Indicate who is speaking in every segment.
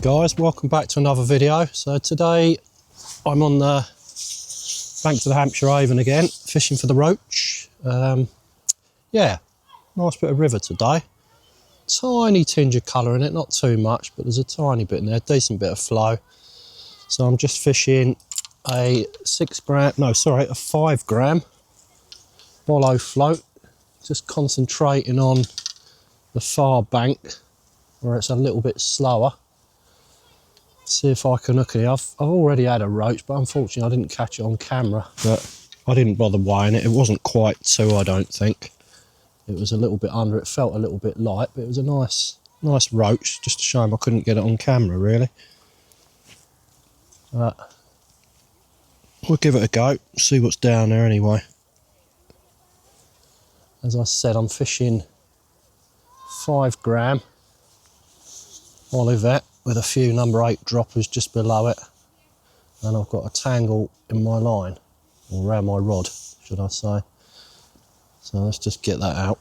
Speaker 1: Guys, welcome back to another video. So today I'm on the banks of the Hampshire Avon again, fishing for the roach. Yeah, nice bit of river today. Tiny tinge of colour in it, not too much, but there's a tiny bit in there, decent bit of flow. So I'm just fishing a 5 gram bollo float, just concentrating on the far bank where it's a little bit slower. See if I can hook it. I've already had a roach, but unfortunately I didn't catch it on camera. But I didn't bother weighing it. It wasn't quite 2, I don't think. It was a little bit under. It felt a little bit light, but it was a nice roach. Just a shame I couldn't get it on camera, really. We'll give it a go. See what's down there anyway. As I said, I'm fishing 5 gram Olivet with a few number 8 droppers just below it, and I've got a tangle in my line, or around my rod should I say. So let's just get that out.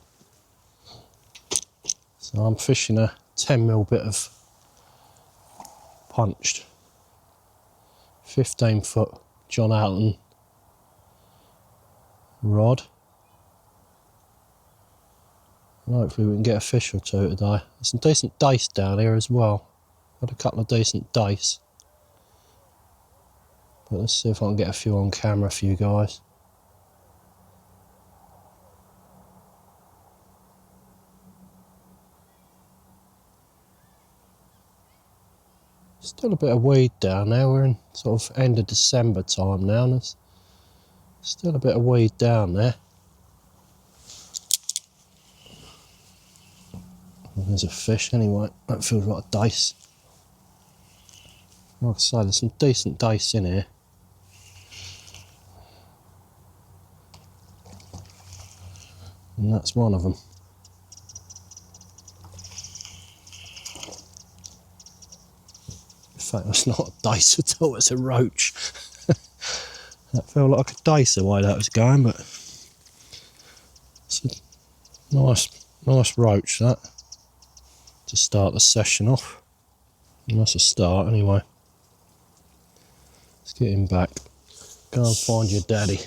Speaker 1: So I'm fishing a 10mm bit of punched 15-foot John Alton rod, and hopefully we can get a fish or two today. There's some decent dace down here as well. Got a couple of decent dace, but let's see if I can get a few on camera for you guys. Still a bit of weed down there. We're in sort of end of December time now, and there's still a bit of weed down there. There's a fish anyway. That feels like a dace. Like I say, there's some decent dace in here. And that's one of them. In fact, that's not a dace at all, it's a roach. That felt like a dace the way that was going, but it's a nice roach, that, to start the session off. And that's a start anyway. Let's get him back. Go and find your daddy.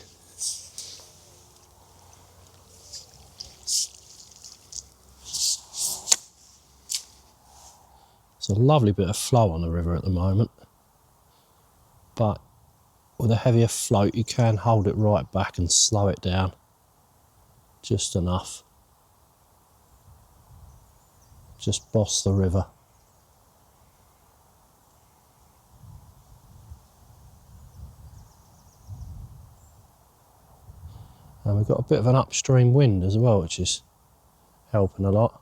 Speaker 1: It's a lovely bit of flow on the river at the moment, but with a heavier float you can hold it right back and slow it down just enough. Just boss the river. And we've got a bit of an upstream wind as well, which is helping a lot.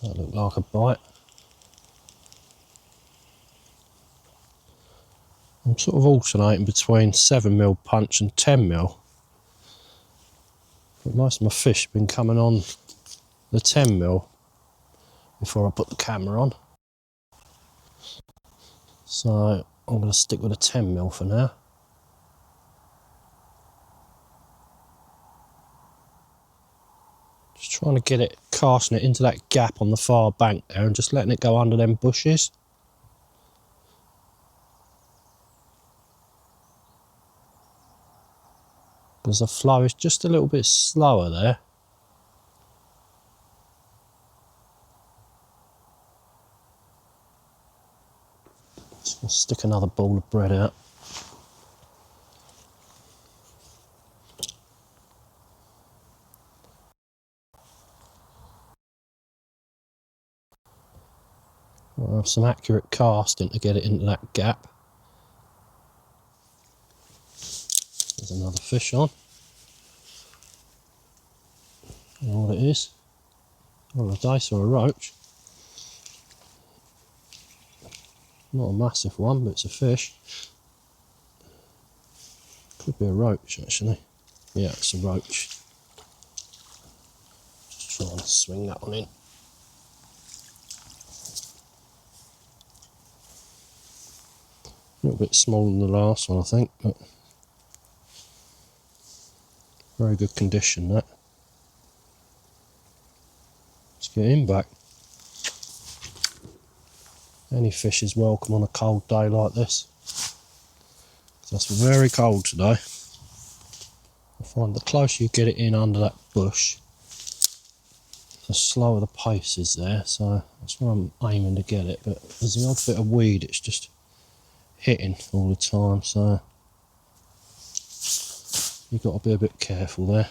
Speaker 1: That looked like a bite. I'm sort of alternating between 7mm punch and 10mm. But most of my fish have been coming on the 10mm before I put the camera on. So I'm going to stick with a 10mm for now. Just trying to get it, casting it into that gap on the far bank there and just letting it go under them bushes. Because the flow is just a little bit slower there. I'll stick another ball of bread out. I'll have some accurate casting to get it into that gap. There's another fish on. I don't know what it is. Well, a dace or a roach. Not a massive one, but it's a fish. Could be a roach, actually. Yeah, it's a roach. Just try and swing that one in. A little bit smaller than the last one, I think, but very good condition, that. Let's get him back. Any fish is welcome on a cold day like this. That's very cold today. I find the closer you get it in under that bush, the slower the pace is there, so that's where I'm aiming to get it. But there's the odd bit of weed, it's just hitting all the time, so you've got to be a bit careful there.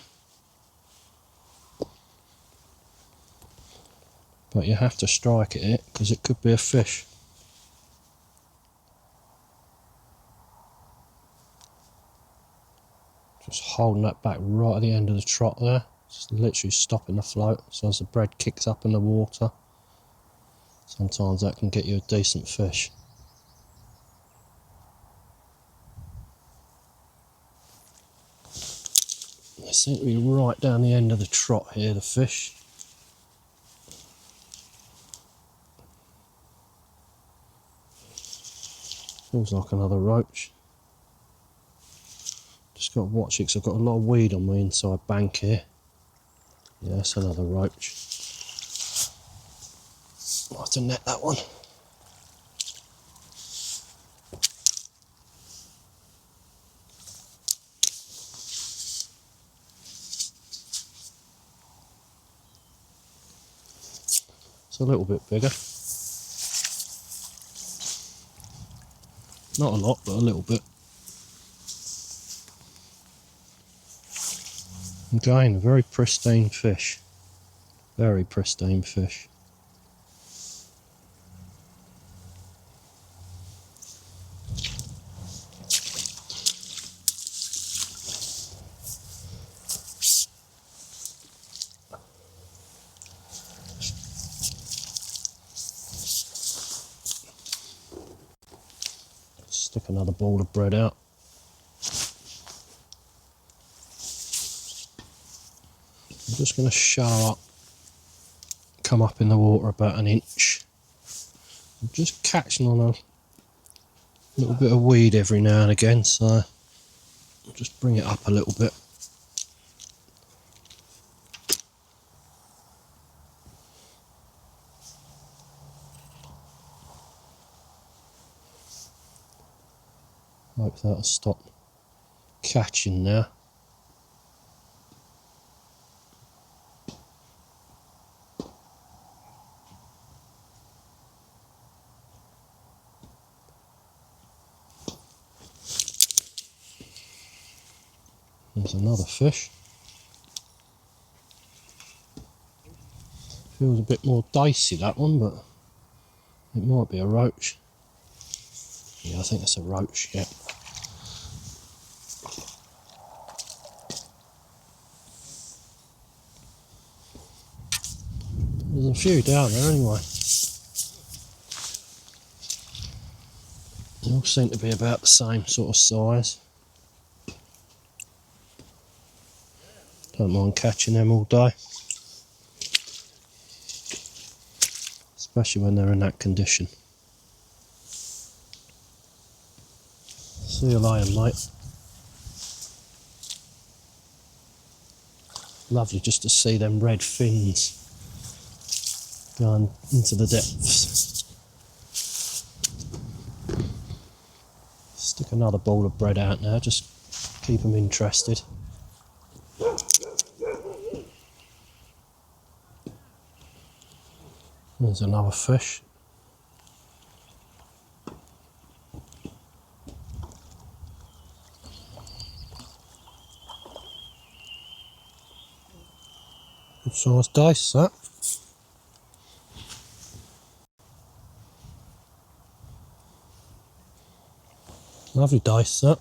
Speaker 1: But you have to strike at it because it could be a fish. Just holding that back right at the end of the trot there, just literally stopping the float, so as the bread kicks up in the water, sometimes that can get you a decent fish. They seem to be right down the end of the trot here, the fish. Feels like another roach. Just got to watch it because I've got a lot of weed on my inside bank here. Yeah, that's another roach. I'll have to net that one. It's a little bit bigger. Not a lot, but a little bit. Again, a very pristine fish. Very pristine fish. Stick another ball of bread out. I'm just going to shallow up, come up in the water about 1 inch. I'm just catching on a little bit of weed every now and again, so I'll just bring it up a little bit. Hope that'll stop catching now. There's another fish. Feels a bit more dicey, that one, but it might be a roach. Yeah, I think it's a roach, yeah. There's a few down there anyway. They all seem to be about the same sort of size. Don't mind catching them all day. Especially when they're in that condition. See you later, mate. Lovely just to see them red fins going into the depths. Stick another ball of bread out now, just keep them interested. There's another fish. Good size dice, that. Lovely dice, that.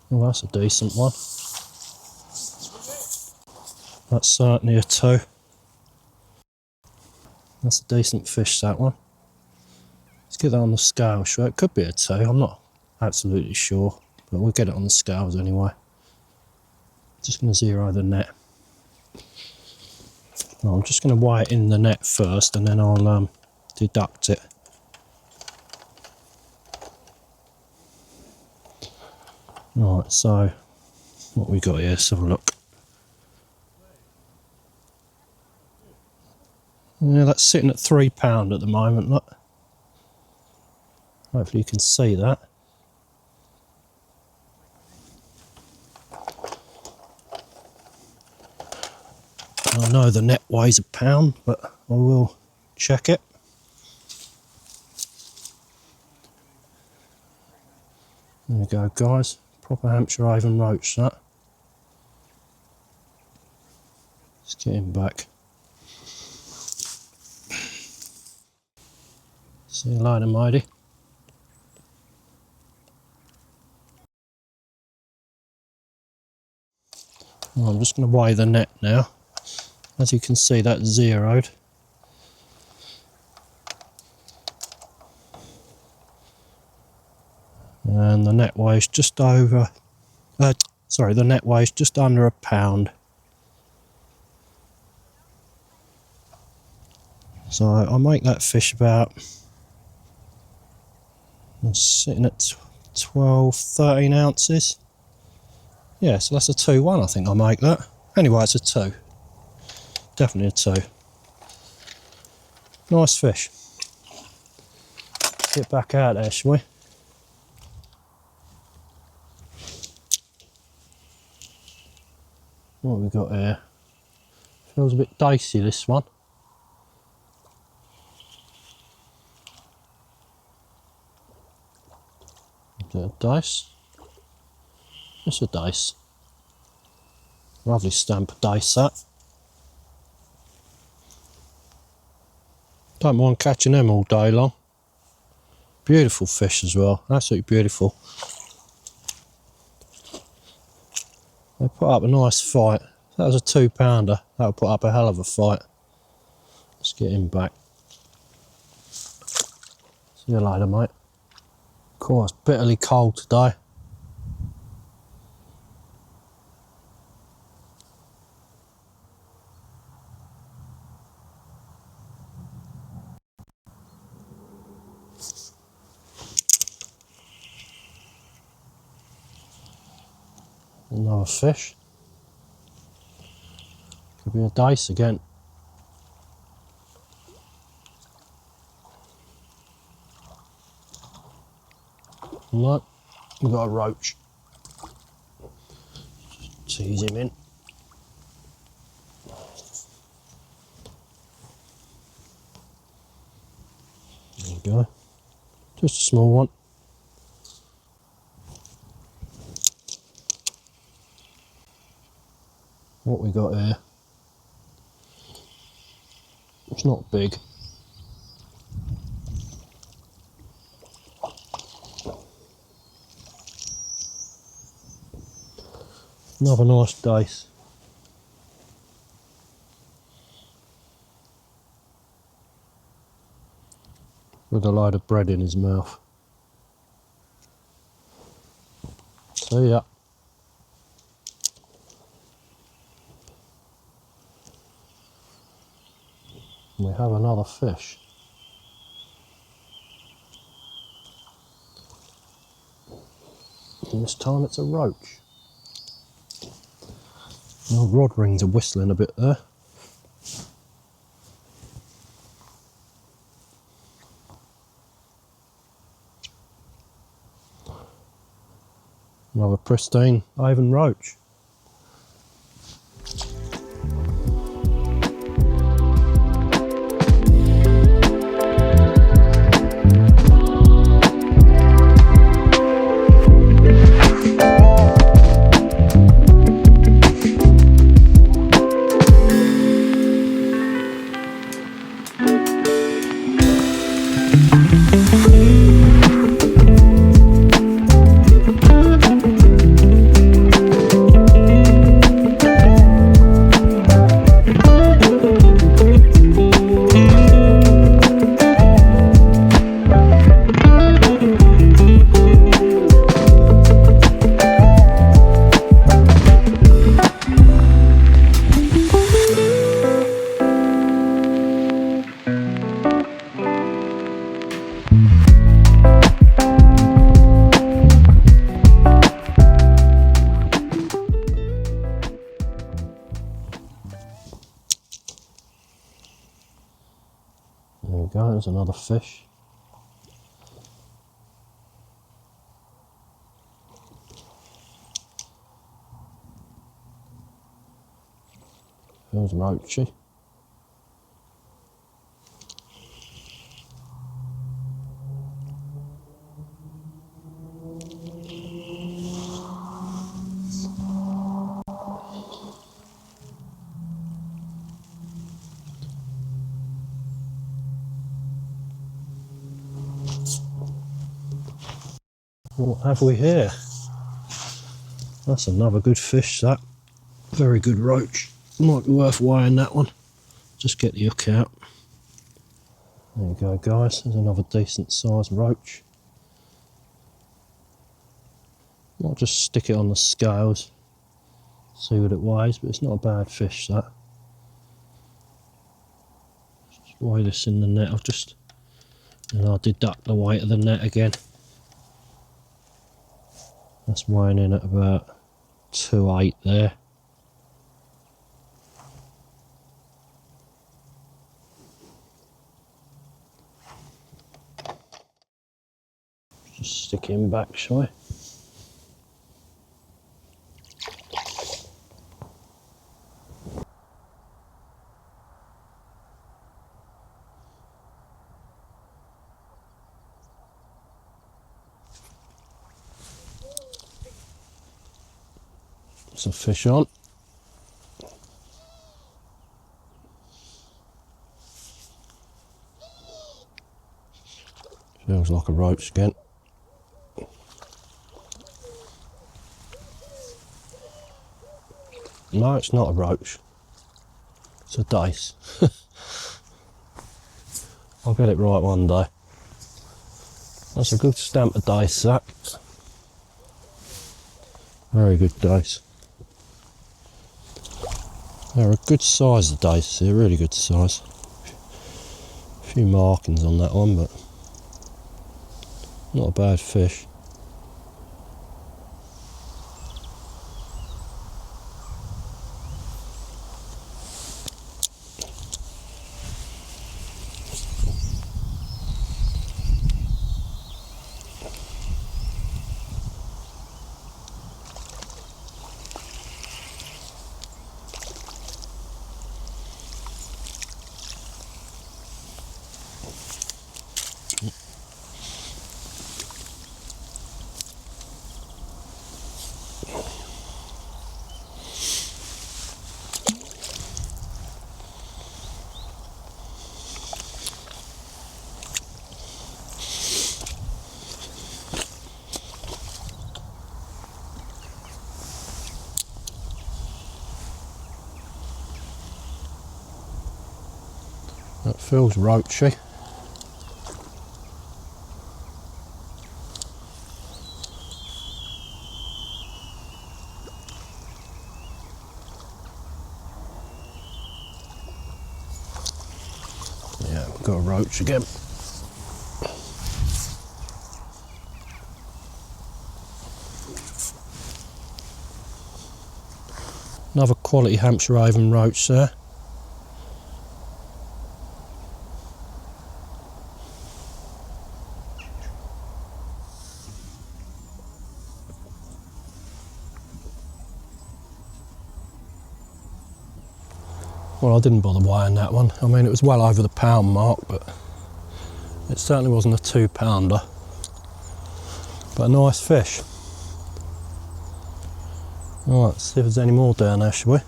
Speaker 1: Well, that's a decent one. That's certainly a 2. That's a decent fish, that one. Let's get that on the scale, sure. It could be a 2, I'm not absolutely sure, but we'll get it on the scales anyway. Just going to zero the net. No, I'm just going to weigh it in the net first and then I'll deduct it. Right, so what we got here, let's have a look. Yeah, that's sitting at £3 at the moment, look. Hopefully you can see that. I know the net weighs £1, but I will check it. There we go, guys. Proper Hampshire Avon roach, that. Let's get him back. See you later, matey. Well, I'm just going to weigh the net now. As you can see, that's zeroed. And the net weighs just over, the net weighs just under £1. So I make that fish about, it's sitting at 12, 13 ounces. Yeah, so that's a 2-1, I think I make that. Anyway, it's a 2. Definitely a 2. Nice fish. Get back out there, shall we? What have we got here? Feels a bit dicey, this one. Is it a dice? It's a dice. Lovely stamp of dice, that. Don't mind catching them all day long. Beautiful fish as well, absolutely beautiful. They put up a nice fight. If that was a 2-pounder, that'll put up a hell of a fight. Let's get him back. See you later, mate. Of course, bitterly cold today. Another fish. Could be a dice again. No, we've got a roach. Tease him in. There you go. Just a small one. What we got here? It's not big. Another nice dice. With a load of bread in his mouth. See ya. We have another fish. And this time it's a roach. My rod rings are whistling a bit there. Another pristine Avon roach. There we go, there's another fish. Feels roachy. What have we here? That's another good fish, that. Very good roach. Might be worth weighing that one. Just get the hook out. There you go, guys. There's another decent sized roach. Might just stick it on the scales, see what it weighs, but it's not a bad fish, that. Just weigh this in the net. And I'll deduct the weight of the net again. That's weighing in at about 2.8 there. Just stick him back, shall I? Some fish on. Feels like a roach again. No, it's not a roach. It's a dace. I'll get it right one day. That's a good stamp of dace, that. Very good dace. They're a good size, the dace. They're really good size. A few markings on that one, but not a bad fish. That feels roachy. we've got a roach again. Another quality Hampshire Avon roach there. Well, I didn't bother weighing that one. I mean, it was well over the pound mark, but it certainly wasn't a 2-pounder. But a nice fish. Right, let's see if there's any more down there, shall we?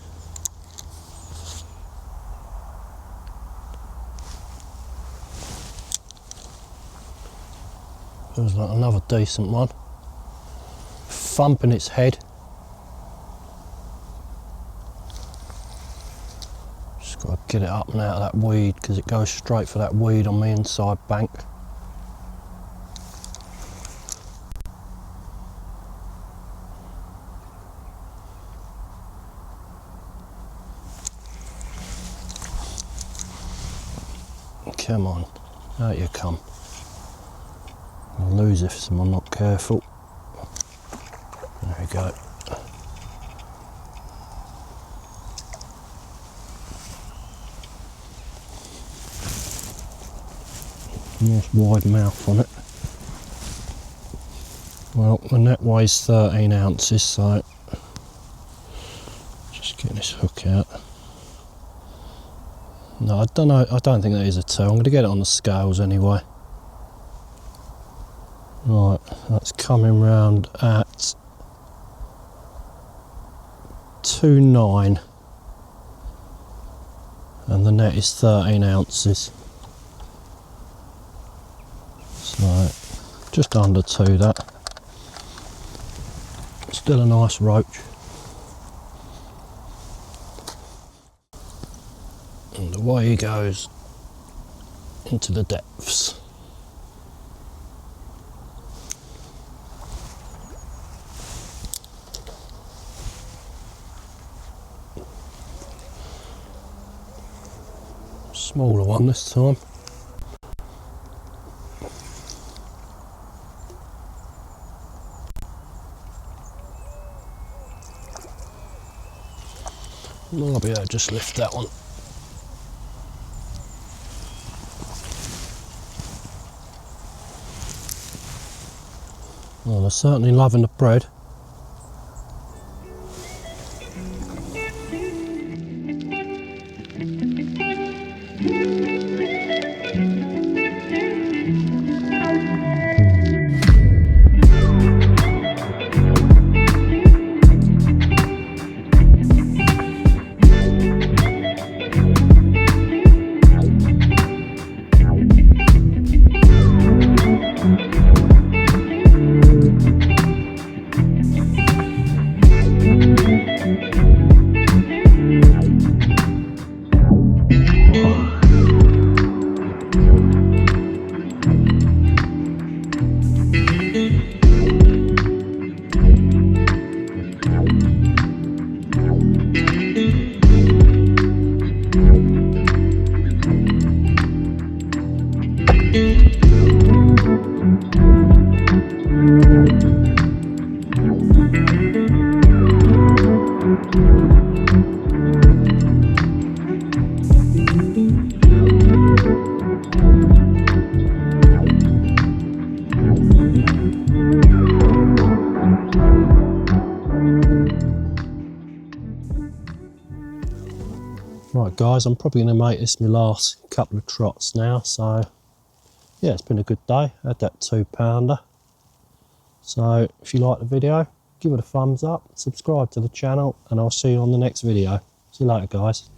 Speaker 1: Feels like another decent one. Thumping its head. Just got to get it up and out of that weed because it goes straight for that weed on the inside bank. Come on, out you come. I'll lose if I'm not careful. There we go. Nice wide mouth on it. Well, the net weighs 13 ounces, so just getting this hook out. No, I don't know. I don't think that is a 2. I'm going to get it on the scales anyway. Right, that's coming round at 2.9, and the net is 13 ounces. So just under 2 that. Still a nice roach. And away he goes into the depths. Smaller one this time. I'll be able to just lift that one. Well, they're certainly loving the bread. Right guys, I'm probably going to make this my last couple of trots now, so yeah, it's been a good day. I had that 2-pounder. So if you like the video, give it a thumbs up, subscribe to the channel, and I'll see you on the next video. See you later guys.